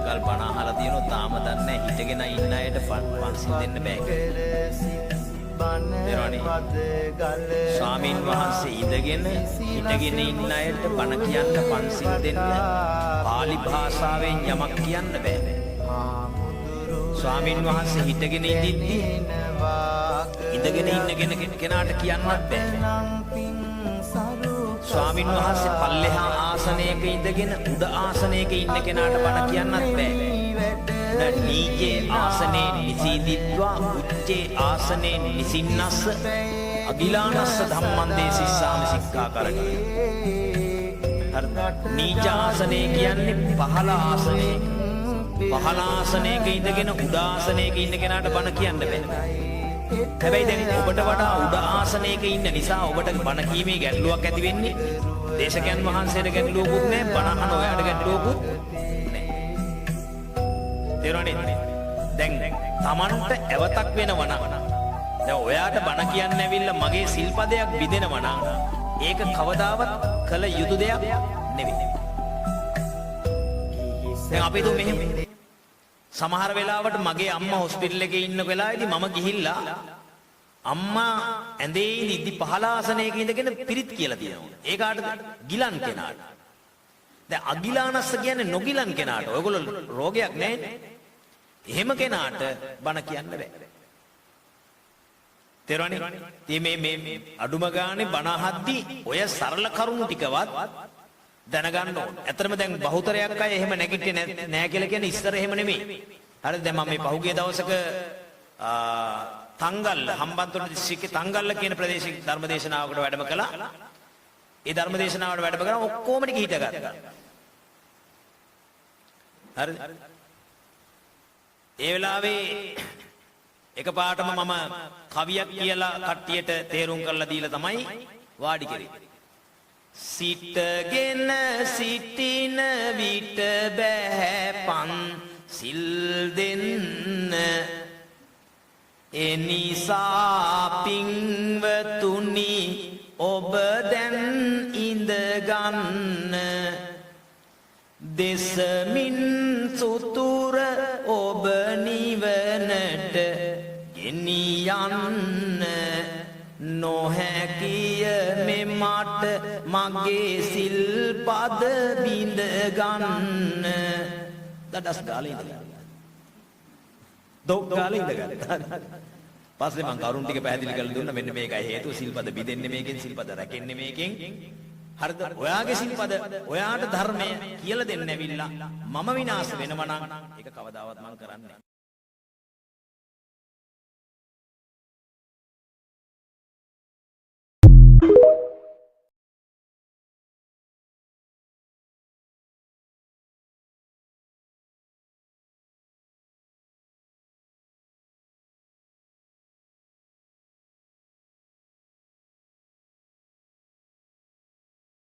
කල් බණ අහලා තියෙනවා තාම දන්නේ හිටගෙන ඉන්න අයට පන්සිල් දෙන්න බෑ කියලා. ස්වාමීන් වහන්සේ ඉඳගෙන හිටගෙන ඉන්න අයට බණ කියන්න පන්සිල් දෙන්න පාලි භාෂාවෙන් යමක් කියන්න බෑ. ස්වාමීන් වහන්සේ හිටගෙන ඉඳිද්දී ඉඳගෙන ඉන්න කෙනාට කියන්නත් බෑ. ස්වාමීන් වහන්සේ පල්ලෙහා ආසනයක ඉඳගෙන උඩ ආසනයක ඉන්න කෙනාට බණ කියන්නත් බෑ. නීචේ ආසනේ නිසීදිත්වා උච්චේ ආසනේ නිසින්නස්ස අගිලානස්ස ධම්මං දේසිස්සාමි සික්ඛාකරණිය. නීච ආසනේ කියන්නේ පහළ ආසනේ. පහළ ආසනයක ඉඳගෙන උඩ ආසනයක ඉන්න කෙනාට බණ කියන්න බෑ. හැබැයි දැන් ඔබට වඩා උඩ ආසනයක ඉන්න නිසා ඔබට බණ කීමේ ගැටලුවක් ඇති වෙන්නේ. දේශකයන් වහන්සේට ගැටලුවකුත් නැහැ, බණ අහන ඔයාට ගැටලුවකුත් නැහැ. තේරුණානේ? දැන් Tamanට ඇවතක් වෙනවා නම් දැන් ඔයාට බණ කියන්න ඇවිල්ලා මගේ සිල්පදයක් බිඳෙනවා නම් ඒක කවදාවත් කළ යුතු දෙයක් නෙවෙයි. දැන් අපි දු මෙහෙම සමහර වෙලාවට මගේ අම්මා හොස්පිටල් එකේ ඉන්න වෙලාවේදී මම ගිහිල්ලා අම්මා ඇඳේ ඉඳි පහළ ආසනයක ඉඳගෙන පිරිත් කියලා තියෙනවා. ඒකට ගිලන් කෙනාට. දැන් අගිලානස්ස කියන්නේ නොගිලන් කෙනාට. ඔයගොල්ලෝ රෝගයක් නැහැ. එහෙම කෙනාට බණ කියන්න බෑ. තේරුණානේ? ඉතින් මේ අඩුම ගානේ බණ අහද්දී ඔය සරල කරුණු ටිකවත් දැනගන්න ඕන. ඇත්තටම දැන් බහුතරයක් අය එහෙම නැගිටින්නේ නැහැ කියලා කියන්නේ ඉස්සර එහෙම නෙමෙයි. හරිද? දැන් මම මේ පහුගිය දවසක තංගල්ල හම්බන්තොට දිස්ත්‍රික්කේ තංගල්ල කියන ප්‍රදේශයේ ධර්මදේශනාවකට වැඩම කළා. ඒ ධර්මදේශනාවට වැඩම කරා ඔක්කොම ටික හිටගත්තා. හරිද? ඒ වෙලාවේ එකපාරටම මම කවියක් කියලා කට්ටියට තේරුම් කරලා දීලා තමයි වාඩි කරේ. සිටගෙන සිටින විට බැහැපන් සිල් දෙන්න එනිසා පින්වතුනි ඔබ දැන් ඉඳගන්න දෙසමින් සුතුර ඔබ නිවනට ගෙනියන්න නොහැකිය මෙමට මගේ සිල්පද බිඳ ගන්න. දඩස් ගාලා ඉඳලා දොක් ගාලා ඉඳගත්තා. පස්සේ මම කරුණ ටික පැහැදිලි කරලා දුන්නා. මෙන්න මේකයි හේතුව. සිල්පද බිඳෙන්නේ මේකෙන්, සිල්පද රැකෙන්නේ මේකෙන්. හරිද? ඔයාගේ සිල්පද ඔයාට ධර්මය කියලා දෙන්න ඇවිල්ලා මම විනාශ වෙනවා නම් ඒක කවදාවත් මම කරන්නේ නැහැ.